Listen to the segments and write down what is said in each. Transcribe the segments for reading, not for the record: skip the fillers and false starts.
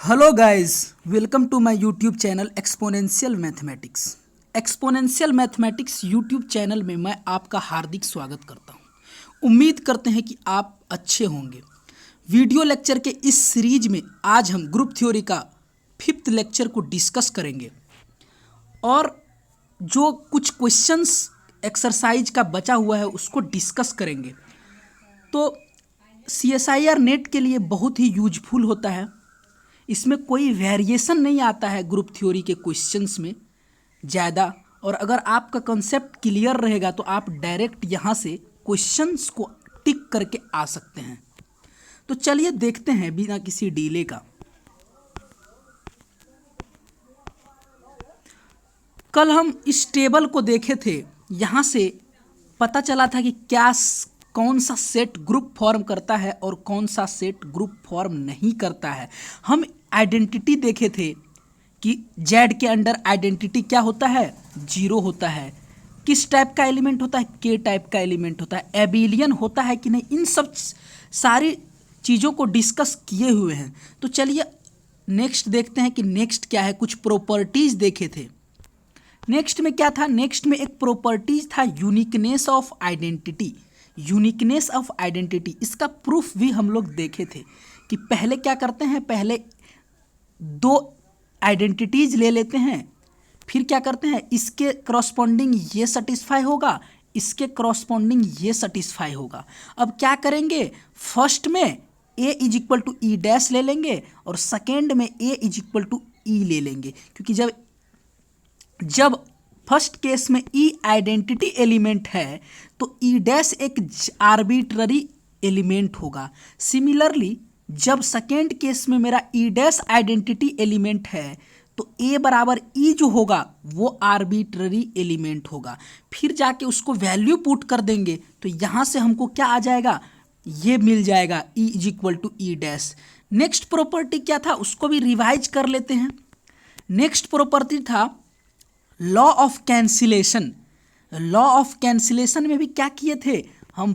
Hello guys, welcome to my YouTube channel exponential mathematics. Exponential mathematics YouTube channel में मैं आपका हार्दिक स्वागत करता हूं। उम्मीद करते हैं कि आप अच्छे होंगे। वीडियो लेक्चर के इस सीरीज में आज हम ग्रुप थ्योरी का 5th लेक्चर को डिस्कस करेंगे और जो कुछ क्वेश्चंस एक्सरसाइज का बचा हुआ है उसको डिस्कस करेंगे। तो CSIR नेट के लिए बहुत ही यूजफुल होता है। इसमें कोई वेरिएशन नहीं आता है ग्रुप थ्योरी के क्वेश्चंस में ज़्यादा, और अगर आपका कंसेप्ट क्लियर रहेगा तो आप डायरेक्ट यहाँ से क्वेश्चंस को टिक करके आ सकते हैं। तो चलिए देखते हैं बिना किसी डिले का। कल हम इस टेबल को देखे थे, यहाँ से पता चला था कि कौन सा सेट ग्रुप फॉर्म करता है और कौन सा सेट ग्रुप फॉर्म नहीं करता है। हम आइडेंटिटी देखे थे कि जेड के अंडर आइडेंटिटी क्या होता है, 0 होता है। किस टाइप का एलिमेंट होता है, के टाइप का एलिमेंट होता है। एबिलियन होता है कि नहीं, इन सब सारी चीज़ों को डिस्कस किए हुए हैं। तो चलिए नेक्स्ट देखते हैं कि नेक्स्ट क्या है। कुछ प्रॉपर्टीज देखे थे। नेक्स्ट में क्या था, नेक्स्ट में एक प्रॉपर्टीज था uniqueness of identity. Uniqueness of identity, इसका प्रूफ भी हम लोग देखे थे कि पहले क्या करते हैं, पहले 2 आइडेंटिटीज ले लेते हैं, फिर क्या करते हैं, इसके करस्पॉन्डिंग ये सेटिस्फाई होगा, इसके करस्पॉन्डिंग ये सेटिस्फाई होगा। अब क्या करेंगे, फर्स्ट में a is equal to E dash ले लेंगे और सेकेंड में a is equal to E ले लेंगे, क्योंकि जब फर्स्ट केस में ई आइडेंटिटी एलिमेंट है तो ई डैश एक आर्बिट्ररी एलिमेंट होगा। सिमिलरली जब सेकेंड केस में मेरा ई डैश आइडेंटिटी एलिमेंट है तो ए बराबर ई जो होगा वो आर्बिट्ररी एलिमेंट होगा। फिर जाके उसको वैल्यू पुट कर देंगे तो यहाँ से हमको क्या आ जाएगा, ये मिल जाएगा E is equal to E dash. Next property क्या था, उसको भी रिवाइज कर लेते हैं। नेक्स्ट प्रॉपर्टी था law of cancellation. Law of cancellation में भी क्या किए थे हम,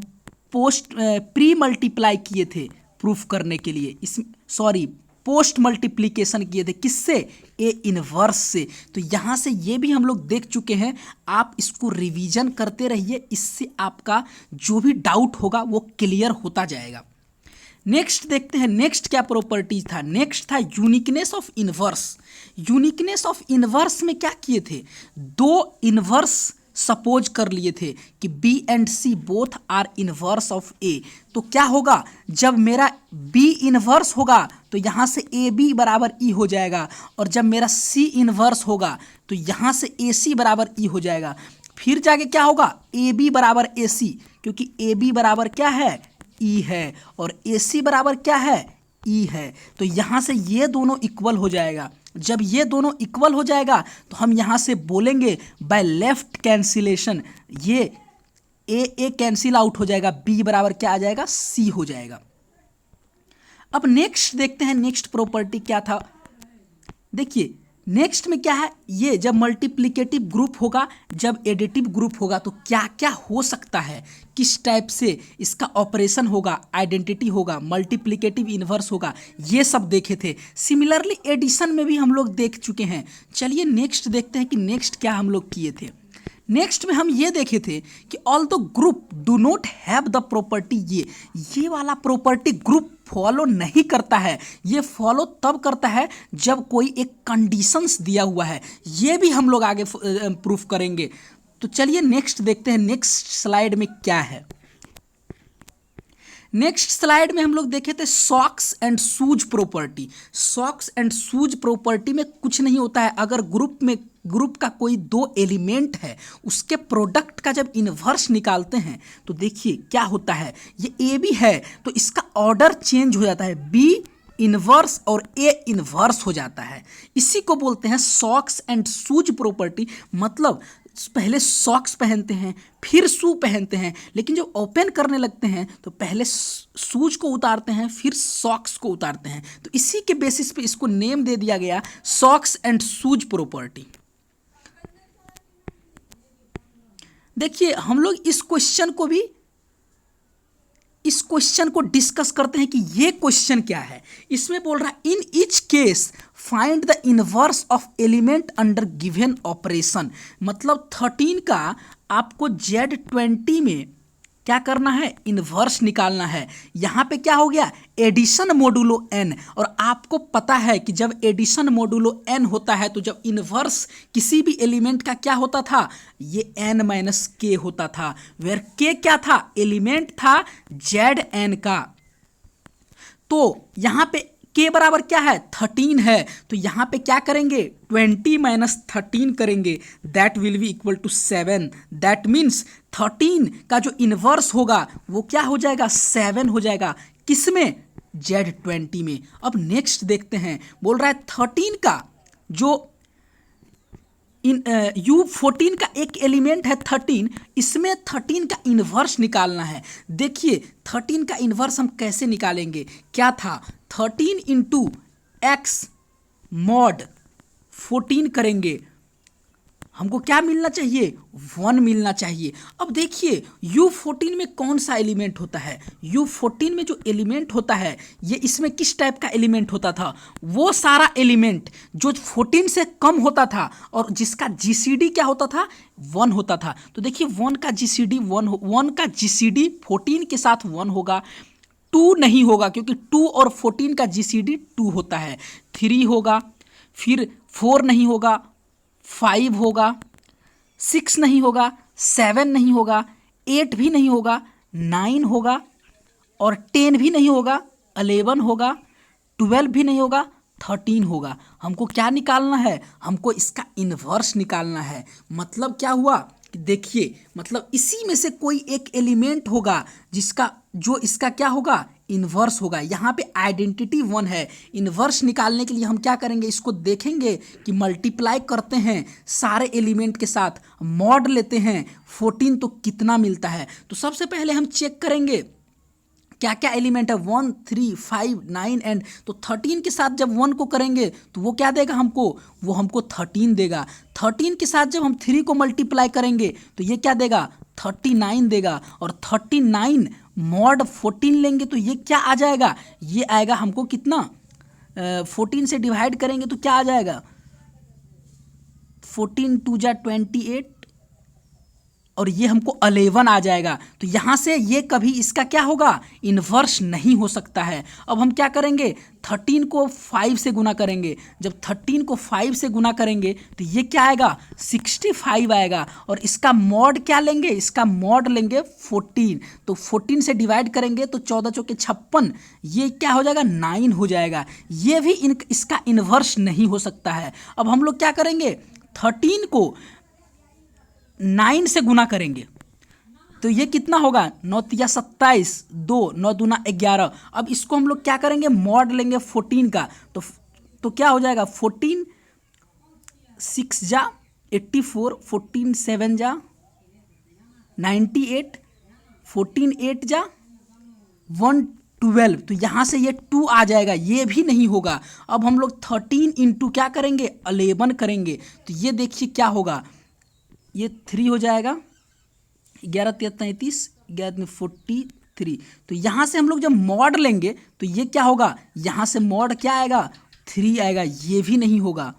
प्री मल्टीप्लाई किए थे प्रूफ करने के लिए। पोस्ट मल्टीप्लिकेशन किए थे, किससे, ए इनवर्स से। तो यहाँ से ये भी हम लोग देख चुके हैं। आप इसको रिवीजन करते रहिए, इससे आपका जो भी डाउट होगा वो क्लियर होता जाएगा। नेक्स्ट देखते हैं, नेक्स्ट क्या प्रॉपर्टीज था। नेक्स्ट था uniqueness of inverse. Uniqueness of inverse में क्या किए थे, 2 इनवर्स सपोज कर लिए थे कि B and C both are inverse of A। तो क्या होगा, जब मेरा B इनवर्स होगा तो यहाँ से AB बराबर E हो जाएगा, और जब मेरा C इनवर्स होगा तो यहाँ से AC बराबर E हो जाएगा। फिर जाके क्या होगा, AB बराबर AC, क्योंकि AB बराबर क्या है, E है, और AC बराबर क्या है, E है। तो यहाँ से ये दोनों इक्वल हो जाएगा। जब ये दोनों इक्वल हो जाएगा तो हम यहाँ से बोलेंगे बाय लेफ्ट कैंसिलेशन, ये ए कैंसिल आउट हो जाएगा, B बराबर क्या आ जाएगा, C हो जाएगा। अब नेक्स्ट देखते हैं, नेक्स्ट प्रॉपर्टी क्या था। देखिए नेक्स्ट में क्या है, ये जब मल्टीप्लिकेटिव ग्रुप होगा, जब एडिटिव ग्रुप होगा तो क्या क्या हो सकता है, किस टाइप से इसका ऑपरेशन होगा, आइडेंटिटी होगा, मल्टीप्लिकेटिव इन्वर्स होगा, ये सब देखे थे। सिमिलरली एडिशन में भी हम लोग देख चुके हैं। चलिए नेक्स्ट देखते हैं कि नेक्स्ट क्या हम लोग किए थे। नेक्स्ट में हम ये देखे थे कि all the group do not have the property, ये वाला प्रॉपर्टी ग्रुप फॉलो नहीं करता है। ये फॉलो तब करता है जब कोई एक कंडीशंस दिया हुआ है। ये भी हम लोग आगे प्रूफ करेंगे। तो चलिए नेक्स्ट देखते हैं, नेक्स्ट स्लाइड में क्या है। नेक्स्ट स्लाइड में हम लोग देखे थे socks and shoes property. Socks and shoes property में कुछ नहीं होता है, अगर ग्रुप का कोई 2 एलिमेंट है, उसके प्रोडक्ट का जब इन्वर्स निकालते हैं तो देखिए क्या होता है, ये ए बी है तो इसका ऑर्डर चेंज हो जाता है, बी इन्वर्स और ए इन्वर्स हो जाता है। इसी को बोलते हैं सॉक्स एंड शूज प्रॉपर्टी। मतलब पहले सॉक्स पहनते हैं फिर शू पहनते हैं, लेकिन जब ओपन करने लगते हैं तो पहले शूज को उतारते हैं फिर सॉक्स को उतारते हैं। तो इसी के बेसिस पे इसको नेम दे दिया गया सॉक्स एंड शूज प्रॉपर्टी। देखिए हम लोग इस क्वेश्चन को भी इस क्वेश्चन को डिस्कस करते हैं कि ये क्वेश्चन क्या है। इसमें बोल रहा है in each case find the inverse of element under given operation. मतलब 13 का आपको Z20 में क्या करना है, इनवर्स निकालना है। यहाँ पे क्या हो गया, एडिशन मोडुलो n, और आपको पता है कि जब एडिशन मोडुलो n होता है तो जब इनवर्स किसी भी एलिमेंट का क्या होता था, ये n माइनस के होता था, वेयर के क्या था, एलिमेंट था Zn का। तो यहाँ पे के बराबर क्या है, 13 है, तो यहाँ पे क्या करेंगे, 20 माइनस 13 करेंगे, that will be equal to 7। That means 13 का जो इनवर्स होगा वो क्या हो जाएगा, 7 हो जाएगा। किसमें, Z20 में। अब नेक्स्ट देखते हैं, बोल रहा है 13 का जो U14 का एक एलिमेंट है 13, इसमें 13 का इन्वर्स निकालना है। देखिए 13 का इन्वर्स हम कैसे निकालेंगे, क्या था, 13 इंटू एक्स मॉड 14 करेंगे, हमको क्या मिलना चाहिए, 1 मिलना चाहिए। अब देखिए U14 में कौन सा एलिमेंट होता है, U14 में जो एलिमेंट होता है ये इसमें किस टाइप का एलिमेंट होता था, वो सारा एलिमेंट जो 14 से कम होता था और जिसका GCD क्या होता था, 1 होता था। तो देखिए 1 का GCD 1 का GCD 14 के साथ 1 होगा, 2 नहीं होगा क्योंकि 2 और 14 का GCD 2 होता है, 3 होगा, फिर 4 नहीं होगा, 5 होगा, 6 नहीं होगा, 7 नहीं होगा, 8 भी नहीं होगा, 9 होगा, और 10 भी नहीं होगा, 11 होगा, 12 भी नहीं होगा, 13 होगा। हमको क्या निकालना है, हमको इसका इन्वर्स निकालना है। मतलब क्या हुआ कि देखिए, मतलब इसी में से कोई एक एलिमेंट होगा जिसका जो इसका क्या होगा, इन्वर्स होगा। यहाँ पे आइडेंटिटी 1 है। इन्वर्स निकालने के लिए हम क्या करेंगे, इसको देखेंगे कि मल्टीप्लाई करते हैं सारे एलिमेंट के साथ, मॉड लेते हैं 14 तो कितना मिलता है। तो सबसे पहले हम चेक करेंगे क्या क्या एलिमेंट है, 1 3 5 9 एंड, तो 13 के साथ जब 1 को करेंगे तो वो क्या देगा हमको, वो हमको 13 देगा। 13 के साथ जब हम 3 को मल्टीप्लाई करेंगे तो ये क्या देगा, 39 देगा, और 39 मॉड 14 लेंगे तो ये क्या आ जाएगा, ये आएगा हमको कितना, 14 से डिवाइड करेंगे तो क्या आ जाएगा, 14 2 जा 28, और ये हमको 11 आ जाएगा। तो यहाँ से ये कभी इसका क्या होगा, इन्वर्स नहीं हो सकता है। अब हम क्या करेंगे, 13 को 5 से गुना करेंगे, जब 13 को 5 से गुना करेंगे तो ये क्या आएगा, 65 आएगा, और इसका मॉड क्या लेंगे, इसका मॉड लेंगे 14, तो 14 से डिवाइड करेंगे तो 14 चौके 56, ये क्या हो जाएगा, 9 हो जाएगा। ये भी इसका इन्वर्स नहीं हो सकता है। अब हम लोग क्या करेंगे, 13 को 9 से गुना करेंगे तो ये कितना होगा, 9 तिया 27, 2 9 दूना 11। अब इसको हम लोग क्या करेंगे, मॉड लेंगे 14 का, तो क्या हो जाएगा, 14 6 जा 84, 14 7 जा 98, 14 8 जा 112, तो यहाँ से ये 2 आ जाएगा, ये भी नहीं होगा। अब हम लोग 13 इंटू क्या करेंगे, 11 करेंगे, तो ये देखिए क्या होगा, ये 3 हो जाएगा, 11 33, 11 43। तो यहाँ से हम लोग जब मॉड लेंगे तो ये क्या होगा, यहाँ से मॉड क्या आएगा, 3 आएगा, ये भी नहीं होगा।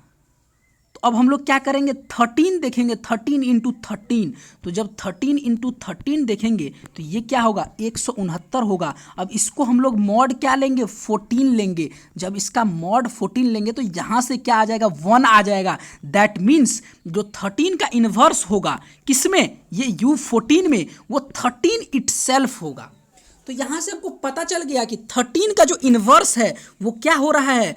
तो अब हम लोग क्या करेंगे, 13 देखेंगे, 13 इंटू 13, तो जब 13 इंटू 13 देखेंगे तो ये क्या होगा, 169 होगा। अब इसको हम लोग मॉड क्या लेंगे, 14 लेंगे, जब इसका मॉड 14 लेंगे तो यहाँ से क्या आ जाएगा, 1 आ जाएगा। दैट मीन्स जो 13 का इन्वर्स होगा किसमें, ये U14 में, वो 13 इटसेल्फ होगा। तो यहाँ से हमको पता चल गया कि 13 का जो इन्वर्स है वो क्या हो रहा है,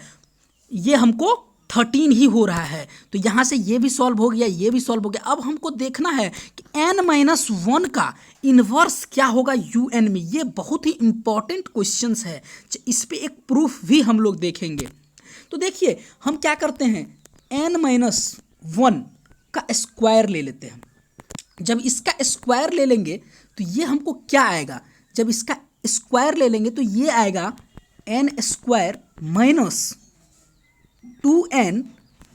ये हमको 13 ही हो रहा है। तो यहाँ से ये भी सॉल्व हो गया, ये भी सॉल्व हो गया। अब हमको देखना है कि n-1 का इन्वर्स क्या होगा UN में। ये बहुत ही इंपॉर्टेंट क्वेश्चंस है, इस पे एक प्रूफ भी हम लोग देखेंगे। तो देखिए हम क्या करते हैं, n-1 का स्क्वायर ले लेते हैं। जब इसका स्क्वायर ले लेंगे तो ये हमको क्या आएगा, जब इसका स्क्वायर ले लेंगे तो ये आएगा n² माइनस 2n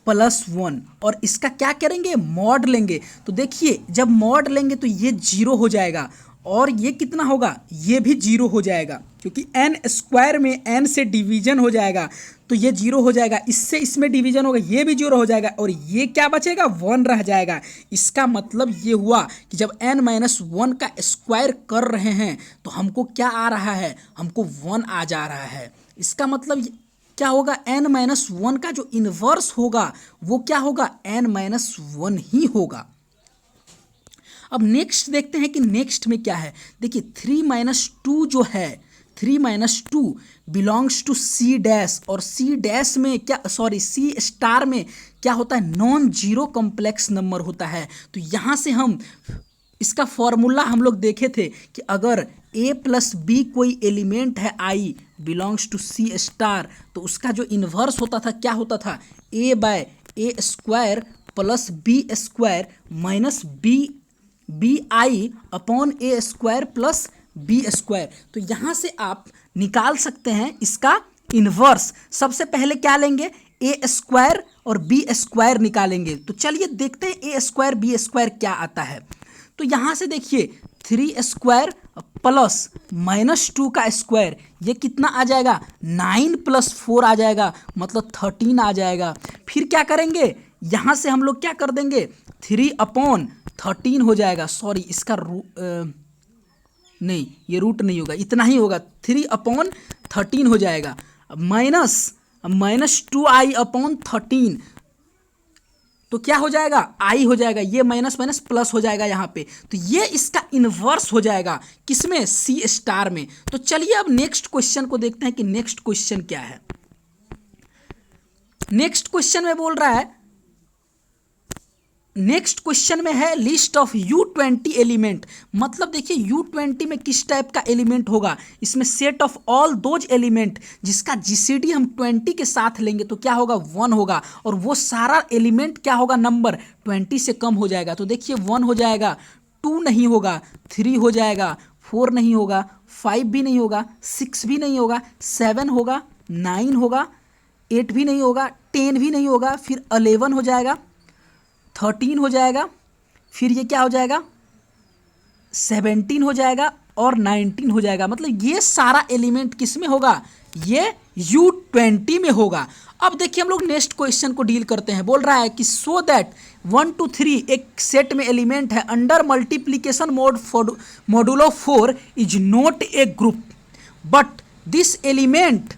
प्लस 1, और इसका क्या करेंगे, मॉड लेंगे। तो देखिए जब मॉड लेंगे तो ये 0 हो जाएगा, और ये कितना होगा, ये भी जीरो हो जाएगा क्योंकि एन स्क्वायर में एन से डिवीजन हो जाएगा तो ये जीरो हो जाएगा, इससे इसमें डिवीजन होगा, ये भी जीरो हो जाएगा और ये क्या बचेगा, वन रह जाएगा। इसका मतलब ये हुआ कि जब n माइनस वन का स्क्वायर कर रहे हैं तो हमको क्या आ रहा है, हमको वन आ जा रहा है। इसका मतलब क्या होगा, n माइनस वन का जो इन्वर्स होगा वो क्या होगा, n माइनस वन ही होगा। अब नेक्स्ट देखते हैं कि नेक्स्ट में क्या है। देखिए 3 माइनस टू जो है, 3 minus two belongs to C dash और सी डैश में क्या, सॉरी सी स्टार में क्या होता है, नॉन जीरो कॉम्प्लेक्स नंबर होता है। तो यहाँ से हम इसका फॉर्मूला हम लोग देखे थे कि अगर a प्लस बी कोई एलिमेंट है i belongs to C star तो उसका जो इन्वर्स होता था क्या होता था, a by A square plus B square minus B I upon A square plus B square. तो यहाँ से आप निकाल सकते हैं इसका इन्वर्स। सबसे पहले क्या लेंगे, ए स्क्वायर और बी स्क्वायर निकालेंगे। तो चलिए देखते हैं ए स्क्वायर बी स्क्वायर क्या आता है। तो यहाँ से देखिए 3 स्क्वायर प्लस माइनस टू का स्क्वायर, ये कितना आ जाएगा, 9 प्लस 4 आ जाएगा, मतलब 13 आ जाएगा। फिर क्या करेंगे, यहाँ से हम लोग क्या कर देंगे, 3 अपॉन 13 हो जाएगा, सॉरी इसका नहीं, ये रूट नहीं होगा, इतना ही होगा, 3 अपॉन 13 हो जाएगा, माइनस 2i अपॉन 13 तो क्या हो जाएगा, आई हो जाएगा, ये माइनस माइनस प्लस हो जाएगा यहाँ पे। तो ये इसका इन्वर्स हो जाएगा किसमें, सी स्टार में। तो चलिए अब नेक्स्ट क्वेश्चन को देखते हैं कि नेक्स्ट क्वेश्चन क्या है। नेक्स्ट क्वेश्चन में बोल रहा है, नेक्स्ट क्वेश्चन में है लिस्ट ऑफ U20 एलिमेंट। मतलब देखिए U20 में किस टाइप का एलिमेंट होगा, इसमें set of all those element जिसका जीसीडी हम 20 के साथ लेंगे तो क्या होगा, 1 होगा, और वो सारा एलिमेंट क्या होगा, नंबर 20 से कम हो जाएगा। तो देखिए 1 हो जाएगा, 2 नहीं होगा, 3 हो जाएगा, 4 नहीं होगा, 5 भी नहीं होगा, 6 भी नहीं होगा, 7 होगा, 9 होगा, 8 भी नहीं होगा, 10 भी नहीं होगा, फिर 11 हो जाएगा, 13 हो जाएगा, फिर ये क्या हो जाएगा, 17 हो जाएगा और 19 हो जाएगा। मतलब ये सारा एलिमेंट किस में होगा, ये U20 में होगा। अब देखिए हम लोग नेक्स्ट क्वेश्चन को डील करते हैं। बोल रहा है कि सो दैट 1 to 3 एक सेट में एलिमेंट है under multiplication modulo 4 is not a group but this element,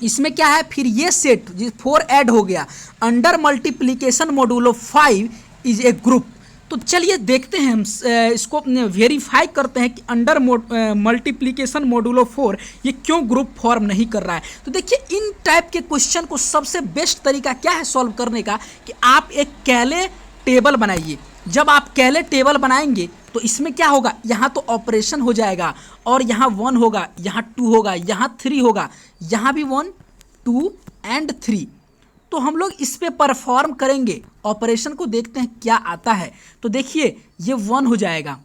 इसमें क्या है, फिर ये सेट 4 ऐड हो गया, under multiplication modulo 5 is a group. तो चलिए देखते हैं, हम इसको वेरीफाई करते हैं कि अंडर मल्टीप्लीकेशन मॉडुलो 4 ये क्यों ग्रुप फॉर्म नहीं कर रहा है। तो देखिए इन टाइप के क्वेश्चन को सबसे बेस्ट तरीका क्या है सॉल्व करने का, कि आप एक कैले टेबल बनाइए। जब आप कैले टेबल बनाएंगे तो इसमें क्या होगा, यहाँ तो ऑपरेशन हो जाएगा और यहाँ 1 होगा, यहाँ 2 होगा, यहाँ 3 होगा, यहाँ भी 1 2 एंड 3। तो हम लोग इस पे परफॉर्म करेंगे, ऑपरेशन को देखते हैं क्या आता है। तो देखिए ये 1 हो जाएगा,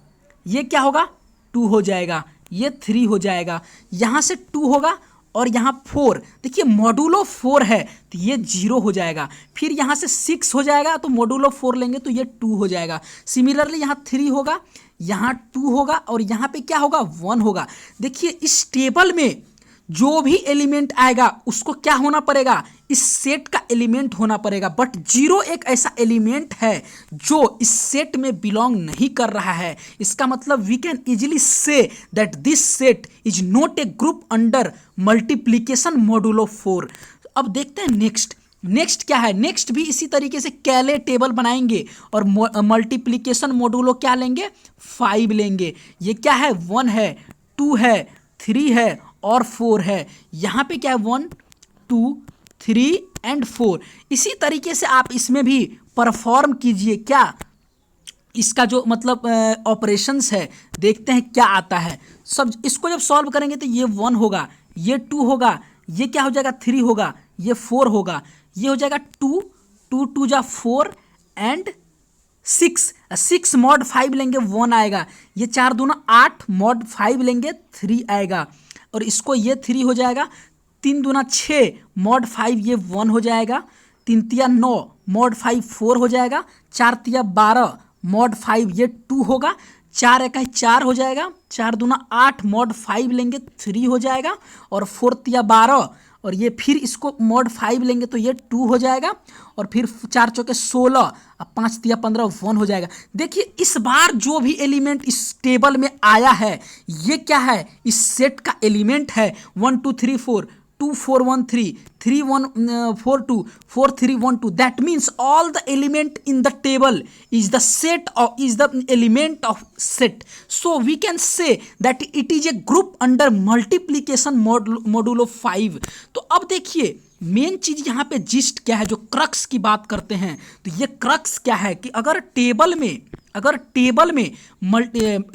ये क्या होगा, 2 हो जाएगा, ये 3 हो जाएगा, यहाँ से 2 होगा और यहाँ 4। देखिए मॉडुलो 4 है तो ये 0 हो जाएगा, फिर यहाँ से 6 हो जाएगा तो मॉडुलो 4 लेंगे तो ये 2 हो जाएगा। सिमिलरली यहाँ 3 होगा, यहाँ 2 होगा और यहाँ पे क्या होगा, 1 होगा। देखिए इस टेबल में जो भी एलिमेंट आएगा उसको क्या होना पड़ेगा, इस सेट का एलिमेंट होना पड़ेगा। बट 0 एक ऐसा एलिमेंट है जो इस सेट में बिलोंग नहीं कर रहा है। इसका मतलब we can easily say that this set is not a group under multiplication modulo 4। अब देखते हैं नेक्स्ट क्या है। नेक्स्ट भी इसी तरीके से कैले टेबल बनाएंगे और मल्टीप्लीकेशन मॉडुलो क्या लेंगे, 5 लेंगे। ये क्या है, 1 है, 2 है, 3 है और 4 है। यहाँ पे क्या है, 1 2 3 एंड 4। इसी तरीके से आप इसमें भी परफॉर्म कीजिए, क्या इसका जो मतलब ऑपरेशंस है, देखते हैं क्या आता है। सब इसको जब सॉल्व करेंगे तो ये 1 होगा, ये 2 होगा, ये क्या हो जाएगा, 3 होगा, ये 4 होगा, ये हो जाएगा 2 2 2 जा 4 एंड 6 मॉड 5 लेंगे 1 आएगा, ये 4 दूना 8 मॉड 5 लेंगे 3 आएगा, और इसको ये 3 हो जाएगा, 3 दूना 6 मॉड 5 ये 1 हो जाएगा, 3 तिया 9 मॉड 5 4 हो जाएगा, 4 तिया 12 मॉड 5 ये 2 होगा, 4 इकाई 4 हो जाएगा, 4 दूना 8, मॉड 5 लेंगे 3 हो जाएगा, और 4 या 12, और ये फिर इसको मॉड 5 लेंगे तो ये 2 हो जाएगा, और फिर 4 चौके 16, अब 5 तिया 15 1 हो जाएगा। देखिए इस बार जो भी एलिमेंट इस टेबल में आया है ये क्या है, इस सेट का एलिमेंट है 1 2 3 4, 2 4 1 3, 3 1 4 2, 4 3 1 2। That means all the element in the table is the set of is the element of set. So we can say that it is a group under multiplication modulo 5। तो अब देखिए main चीज यहाँ पे gist क्या है, जो crux की बात करते हैं, तो ये क्रक्स क्या है कि अगर टेबल में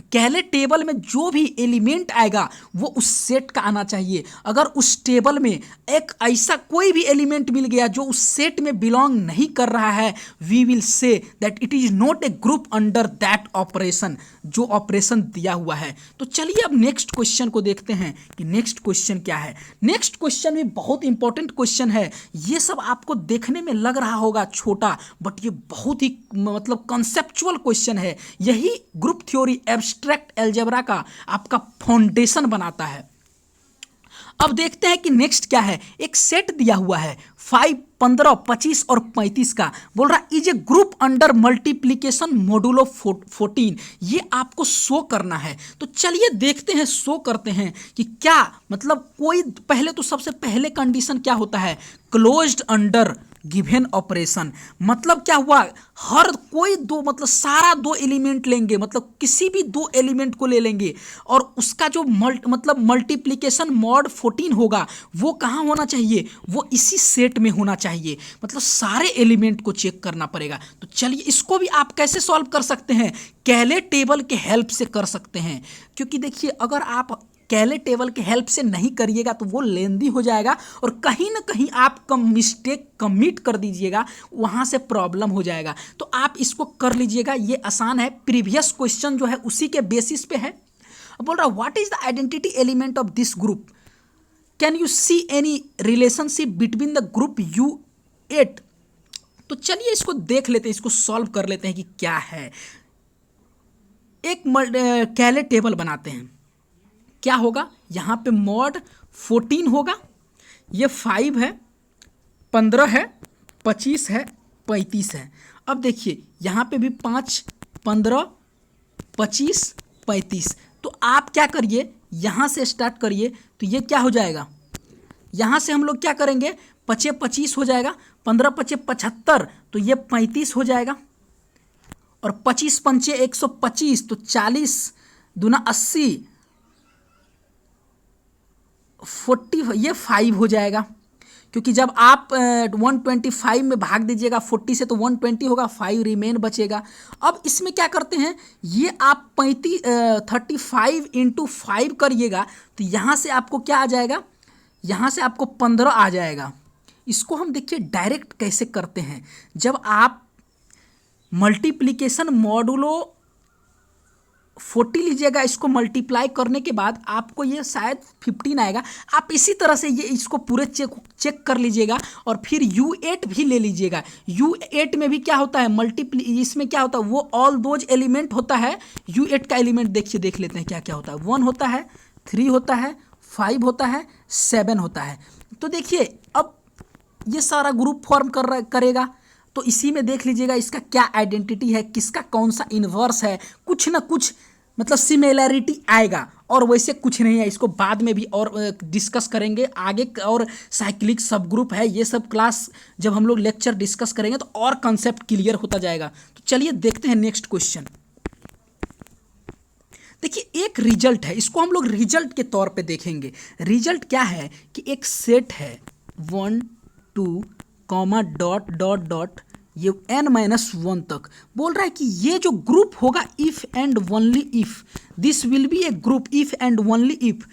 कहले टेबल में जो भी एलिमेंट आएगा वो उस सेट का आना चाहिए। अगर उस टेबल में एक ऐसा कोई भी एलिमेंट मिल गया जो उस सेट में बिलोंग नहीं कर रहा है, we will say that it is not a group under that operation, जो ऑपरेशन दिया हुआ है। तो चलिए अब नेक्स्ट क्वेश्चन को देखते हैं कि नेक्स्ट क्वेश्चन क्या है। नेक्स्ट क्वेश्चन भी बहुत इंपॉर्टेंट क्वेश्चन है। ये सब आपको देखने में लग रहा होगा छोटा, बट ये बहुत ही मतलब कंसेप्चुअल क्वेश्चन है। यही ग्रुप थ्योरी एब्स्ट्रैक्ट अलजेब्रा का आपका फाउंडेशन बनाता है। अब देखते हैं कि नेक्स्ट क्या है। एक सेट दिया हुआ है 5 15 25 और 35 का, बोल रहा is a group under multiplication modulo 14। ये आपको शो करना है। तो चलिए देखते हैं, शो करते हैं कि क्या मतलब कोई पहले तो सबसे पहले कंडीशन क्या होता है, क्लोज्ड अंडर गिवन ऑपरेशन। मतलब क्या हुआ, हर कोई दो मतलब सारा दो एलिमेंट लेंगे, मतलब किसी भी दो एलिमेंट को ले लेंगे और उसका जो मल्टीप्लिकेशन मॉड 14 होगा वो कहाँ होना चाहिए, वो इसी सेट में होना चाहिए। मतलब सारे एलिमेंट को चेक करना पड़ेगा। तो चलिए इसको भी आप कैसे सॉल्व कर सकते हैं, कैले टेबल के हेल्प से कर सकते हैं। क्योंकि देखिए अगर आप कैले टेबल के हेल्प से नहीं करिएगा तो वो लेंदी हो जाएगा और कहीं ना कहीं आप मिस्टेक कमिट कर दीजिएगा, वहाँ से प्रॉब्लम हो जाएगा। तो आप इसको कर लीजिएगा, ये आसान है। प्रीवियस क्वेश्चन जो है उसी के बेसिस पे है। अब बोल रहा है what is the identity element of this group, can you see any relationship between the group U8। तो चलिए इसको देख लेते हैं, इसको सॉल्व कर लेते हैं कि क्या है। एक कैले टेबल बनाते हैं। क्या होगा, यहाँ पे मॉड 14 होगा, ये 5 है, 15 है, 25 है, 35 है। अब देखिए यहाँ पे भी 5 15 25 35। तो आप क्या करिए, यहाँ से स्टार्ट करिए। तो ये क्या हो जाएगा, यहाँ से हम लोग क्या करेंगे, 5 25 हो जाएगा, 15 5 75, तो ये 35 हो जाएगा, और 25 5 125, तो 40 दूना 80, 40, ये 5 हो जाएगा। क्योंकि जब आप 125 में भाग दीजिएगा 40 से तो 120 होगा, 5 रिमेन बचेगा। अब इसमें क्या करते हैं, ये आप 35 इंटू 5 करिएगा तो यहाँ से आपको क्या आ जाएगा, यहाँ से आपको 15 आ जाएगा। इसको हम देखिए डायरेक्ट कैसे करते हैं। जब आप मल्टीप्लिकेशन मॉडुलो 40 लीजिएगा, इसको मल्टीप्लाई करने के बाद आपको ये शायद 15 आएगा। आप इसी तरह से ये इसको पूरे चेक कर लीजिएगा और फिर U8 भी ले लीजिएगा। U8 में भी क्या होता है, इसमें क्या होता है, वो ऑल दोज एलिमेंट होता है। U8 का एलिमेंट देखिए, देख लेते हैं क्या क्या होता है। 1 होता है, 3 होता है, 5 होता है, 7 होता है। तो देखिए अब ये सारा ग्रुप फॉर्म करेगा। तो इसी में देख लीजिएगा इसका क्या आइडेंटिटी है, किसका कौन सा इन्वर्स है, कुछ ना कुछ मतलब सिमिलैरिटी आएगा, और वैसे कुछ नहीं है। इसको बाद में भी और डिस्कस करेंगे आगे। और साइक्लिक सब ग्रुप है, ये सब क्लास जब हम लोग लेक्चर डिस्कस करेंगे तो और कंसेप्ट क्लियर होता जाएगा। तो चलिए देखते हैं नेक्स्ट क्वेश्चन। देखिए एक रिजल्ट है, इसको हम लोग रिजल्ट के तौर पे देखेंगे। रिजल्ट क्या है कि एक सेट है 1 2 डॉट डॉट डॉट ये n-1 तक। बोल रहा है कि ये जो ग्रुप होगा if and only if this will be a group, if and only if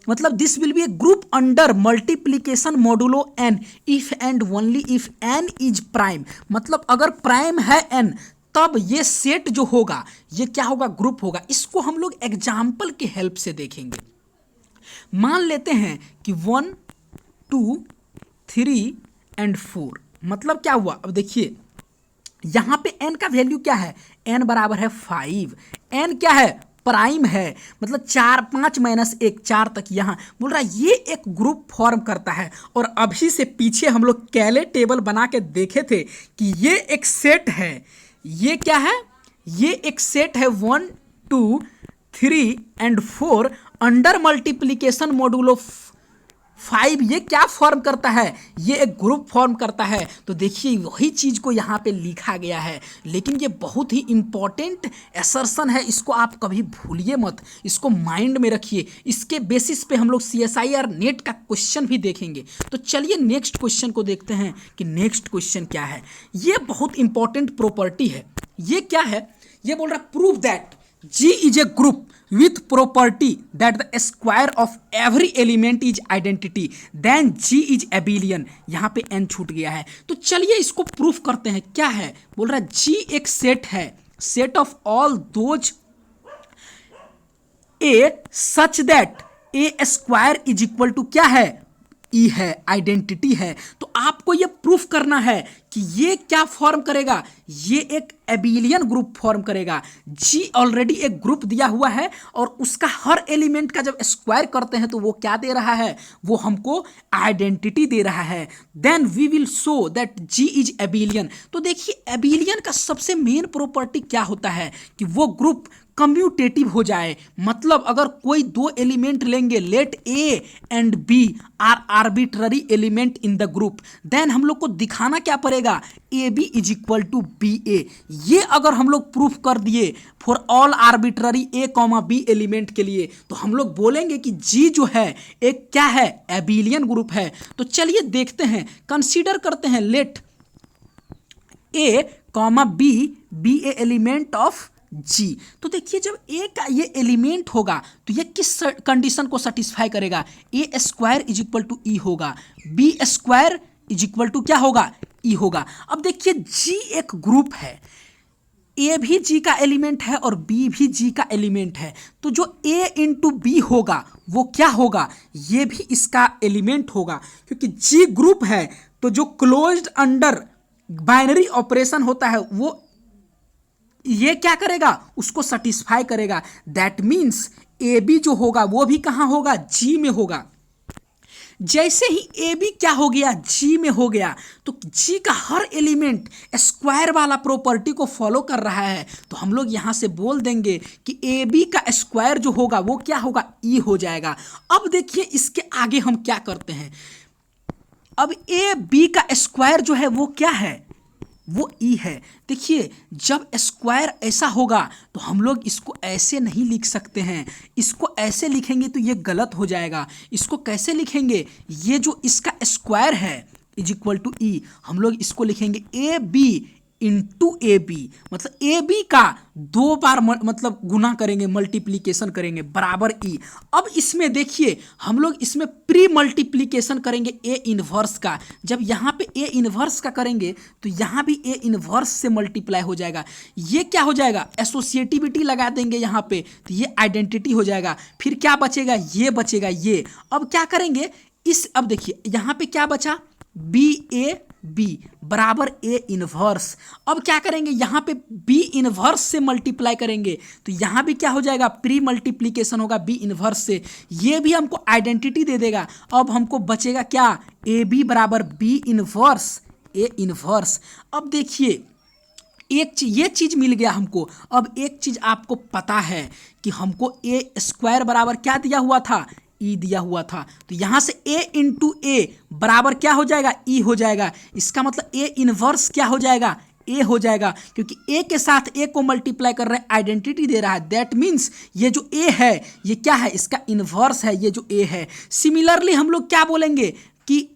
मतलब this will be a group under multiplication modulo n, if and only if n is prime. मतलब अगर प्राइम है n तब ये set जो होगा ये क्या होगा, ग्रुप होगा। इसको हम लोग एग्जाम्पल के हेल्प से देखेंगे। मान लेते हैं कि 1 2 3 एंड 4। मतलब क्या हुआ, अब देखिए यहाँ पे n का वैल्यू क्या है, n बराबर है 5, एन क्या है, प्राइम है, मतलब 4 5 माइनस 1 4 तक यहाँ बोल रहा है ये एक ग्रुप फॉर्म करता है। और अभी से पीछे हम लोग कैले टेबल बना के देखे थे कि ये एक सेट है, ये क्या है, ये एक सेट है 1 2 3 एंड 4 अंडर मल्टीप्लीकेशन मॉड्यूलो 5, ये क्या फॉर्म करता है, ये एक ग्रुप फॉर्म करता है। तो देखिए वही चीज़ को यहाँ पे लिखा गया है, लेकिन ये बहुत ही इंपॉर्टेंट असर्शन है, इसको आप कभी भूलिए मत, इसको माइंड में रखिए। इसके बेसिस पे हम लोग CSIR नेट का क्वेश्चन भी देखेंगे। तो चलिए नेक्स्ट क्वेश्चन को देखते हैं कि नेक्स्ट क्वेश्चन क्या है। ये बहुत इंपॉर्टेंट प्रॉपर्टी है। ये क्या है, ये बोल रहा है prove that G is a group with property that the square of every element is identity then G is abelian। यहाँ पे n छूट गया है, तो चलिए इसको प्रूफ करते हैं। क्या है, बोल रहा है G एक सेट है, set of all those A such that A square is equal to क्या है, ई है, आइडेंटिटी है। तो आपको ये प्रूफ करना है कि ये क्या फॉर्म करेगा, ये एक एबिलियन ग्रुप फॉर्म करेगा। जी ऑलरेडी एक ग्रुप दिया हुआ है और उसका हर एलिमेंट का जब स्क्वायर करते हैं तो वो क्या दे रहा है, वो हमको आइडेंटिटी दे रहा है। Then we will show that G is abelian. तो देखिए एबिलियन का सबसे मेन प्रॉपर्टी क्या होता है कि वो ग्रुप कम्यूटेटिव हो जाए। मतलब अगर कोई दो एलिमेंट लेंगे, let a and b are arbitrary element in the group, then हम लोग को दिखाना क्या पड़ेगा, a b is equal to b a. ये अगर हम लोग प्रूफ कर दिए for all arbitrary a comma b element के लिए, तो हम लोग बोलेंगे कि जी जो है एक क्या है, एबिलियन ग्रुप है। तो चलिए देखते हैं, कंसीडर करते हैं, let a comma b b a element of G. तो देखिए जब ए का ये एलिमेंट होगा तो ये किस कंडीशन को सेटिस्फाई करेगा, A square is equal to E होगा, B square is equal to क्या होगा, ई होगा। अब देखिए जी एक ग्रुप है, ए भी जी का एलिमेंट है और बी भी जी का एलिमेंट है। तो जो ए इंटू बी होगा वो क्या होगा, ये भी इसका एलिमेंट होगा। क्योंकि जी ग्रुप है तो जो क्लोज्ड अंडर बाइनरी ऑपरेशन होता है वो ये क्या करेगा, उसको सेटिस्फाई करेगा। दैट मीन्स ए बी जो होगा वो भी कहाँ होगा, जी में होगा। जैसे ही ए बी क्या हो गया, जी में हो गया, तो जी का हर एलिमेंट स्क्वायर वाला प्रॉपर्टी को फॉलो कर रहा है। तो हम लोग यहाँ से बोल देंगे कि ए बी का स्क्वायर जो होगा वो क्या होगा, ई हो जाएगा। अब देखिए इसके आगे हम क्या करते हैं, अब ए बी का स्क्वायर जो है वो क्या है, वो ई है। देखिए जब स्क्वायर ऐसा होगा तो हम लोग इसको ऐसे नहीं लिख सकते हैं, इसको ऐसे लिखेंगे तो ये गलत हो जाएगा। इसको कैसे लिखेंगे, ये जो इसका स्क्वायर है इज इक्वल टू ई, हम लोग इसको लिखेंगे A B into A B, मतलब ए बी का दो बार मतलब गुना करेंगे, मल्टीप्लीकेशन करेंगे, बराबर ई। अब इसमें देखिए हम लोग इसमें प्री मल्टीप्लीकेशन करेंगे ए इनवर्स का। जब यहाँ पे ए इनवर्स का करेंगे तो यहाँ भी ए इनवर्स से मल्टीप्लाई हो जाएगा। ये क्या हो जाएगा, एसोसिएटिविटी लगा देंगे यहाँ पे, तो ये आइडेंटिटी हो जाएगा। फिर क्या बचेगा, ये बचेगा ये। अब क्या करेंगे इस, अब देखिए यहाँ पे क्या बचा, बी ए बी बराबर ए इनवर्स। अब क्या करेंगे, यहाँ पे बी इनवर्स से मल्टीप्लाई करेंगे तो यहाँ भी क्या हो जाएगा, प्री मल्टीप्लीकेशन होगा बी इनवर्स से, ये भी हमको आइडेंटिटी दे देगा। अब हमको बचेगा क्या, ए बी बराबर बी इनवर्स ए इनवर्स। अब देखिए ये चीज़ मिल गया हमको। अब एक चीज़ आपको पता है कि हमको ए स्क्वायर बराबर क्या दिया हुआ था, ई दिया हुआ था। तो यहां से ए इंटू ए बराबर क्या हो जाएगा, ई हो जाएगा। इसका मतलब ए इनवर्स क्या हो जाएगा, ए हो जाएगा, क्योंकि ए के साथ ए को मल्टीप्लाई कर रहे हैं, आइडेंटिटी दे रहा है। दैट मीन्स ये जो ए है ये क्या है, इसका इनवर्स है ये जो ए है। सिमिलरली हम लोग क्या बोलेंगे कि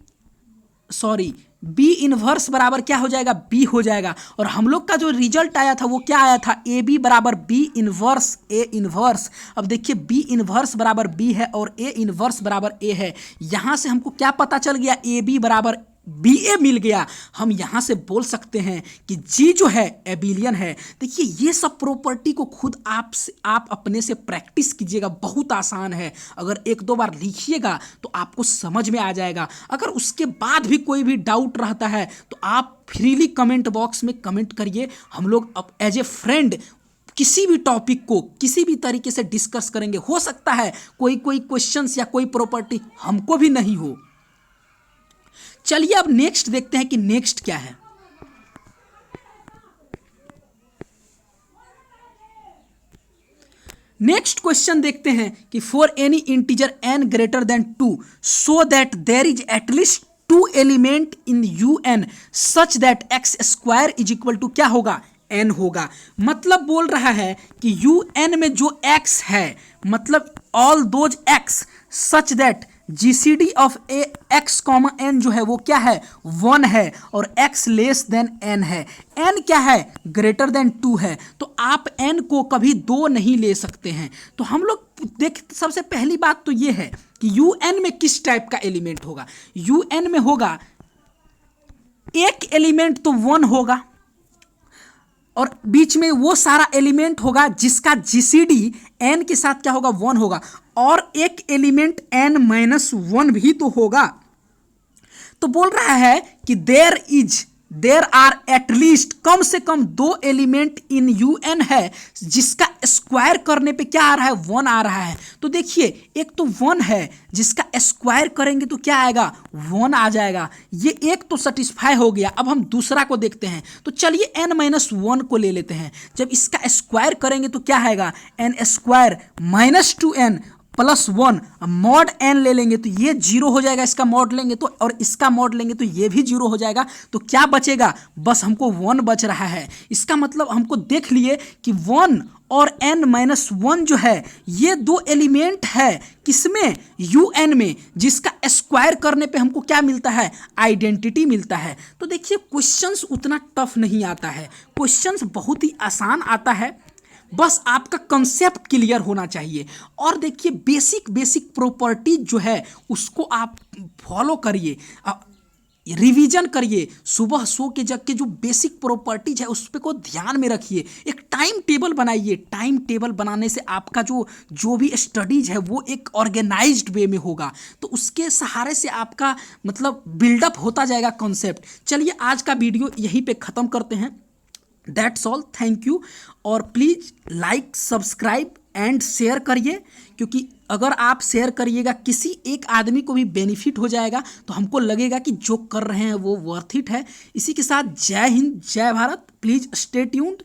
सॉरी बी इनवर्स बराबर क्या हो जाएगा, बी हो जाएगा। और हम लोग का जो रिजल्ट आया था वो क्या आया था, ए बी बराबर बी इनवर्स ए इनवर्स। अब देखिए बी इनवर्स बराबर बी है और ए इनवर्स बराबर ए है। यहाँ से हमको क्या पता चल गया, ए बी बराबर बी ए मिल गया। हम यहाँ से बोल सकते हैं कि जी जो है एबिलियन है। देखिए ये सब प्रॉपर्टी को खुद आप अपने से प्रैक्टिस कीजिएगा, बहुत आसान है। अगर एक दो बार लिखिएगा तो आपको समझ में आ जाएगा। अगर उसके बाद भी कोई भी डाउट रहता है तो आप फ्रीली कमेंट बॉक्स में कमेंट करिए। हम लोग अब एज ए फ्रेंड किसी भी टॉपिक को किसी भी तरीके से डिस्कस करेंगे। हो सकता है कोई कोई क्वेश्चंस या कोई प्रॉपर्टी हमको भी नहीं हो। चलिए अब नेक्स्ट देखते हैं कि नेक्स्ट क्या है। नेक्स्ट क्वेश्चन देखते हैं कि for any integer n greater than 2 so that there is at least 2 element in un such that x square is equal to क्या होगा, n होगा। मतलब बोल रहा है कि un में जो x है, मतलब all those x such that GCD of A X comma N जो है वो क्या है, 1 है, और x लेस देन n है। n क्या है, ग्रेटर देन 2 है, तो आप n को कभी 2 नहीं ले सकते हैं। तो हम लोग देख, सबसे पहली बात तो ये है कि un में किस टाइप का एलिमेंट होगा। un में होगा एक एलिमेंट तो 1 होगा, और बीच में वो सारा एलिमेंट होगा जिसका जीसीडी n के साथ क्या होगा, 1 होगा, और एक एलिमेंट n-1 भी तो होगा। तो बोल रहा है कि देर आर एटलीस्ट कम से कम 2 एलिमेंट इन un है जिसका स्क्वायर करने पे क्या आ रहा है, 1 आ रहा है। तो देखिए एक तो 1 है जिसका स्क्वायर करेंगे तो क्या आएगा, 1 आ जाएगा। ये एक तो सेटिस्फाई हो गया। अब हम दूसरा को देखते हैं। तो चलिए n-1 को ले लेते हैं। जब इसका स्क्वायर करेंगे तो क्या आएगा, n² - 2n plus 1, mod n ले लेंगे तो ये 0 हो जाएगा, इसका मॉड लेंगे तो, और इसका मॉड लेंगे तो ये भी 0 हो जाएगा। तो क्या बचेगा, बस हमको 1 बच रहा है। इसका मतलब हमको देख लिए कि 1 और n-1 जो है ये 2 एलिमेंट है किसमें, un में, जिसका स्क्वायर करने पे हमको क्या मिलता है, आइडेंटिटी मिलता है। तो देखिए क्वेश्चंस उतना टफ नहीं आता है, क्वेश्चंस बहुत ही आसान आता है, बस आपका कंसेप्ट क्लियर होना चाहिए। और देखिए बेसिक प्रॉपर्टीज जो है उसको आप फॉलो करिए, रिवीजन करिए, सुबह सो के जग के जो बेसिक प्रॉपर्टीज है उस पे को ध्यान में रखिए। एक टाइम टेबल बनाइए, टाइम टेबल बनाने से आपका जो भी स्टडीज है वो एक ऑर्गेनाइज्ड वे में होगा, तो उसके सहारे से आपका मतलब बिल्डअप होता जाएगा कॉन्सेप्ट। चलिए आज का वीडियो यहीं पे ख़त्म करते हैं। That's all, thank you. और please like, subscribe and share करिए, क्योंकि अगर आप शेयर करिएगा किसी एक आदमी को भी बेनिफिट हो जाएगा, तो हमको लगेगा कि जो कर रहे हैं वो वर्थ इट है। इसी के साथ जय हिंद, जय भारत। Please stay tuned.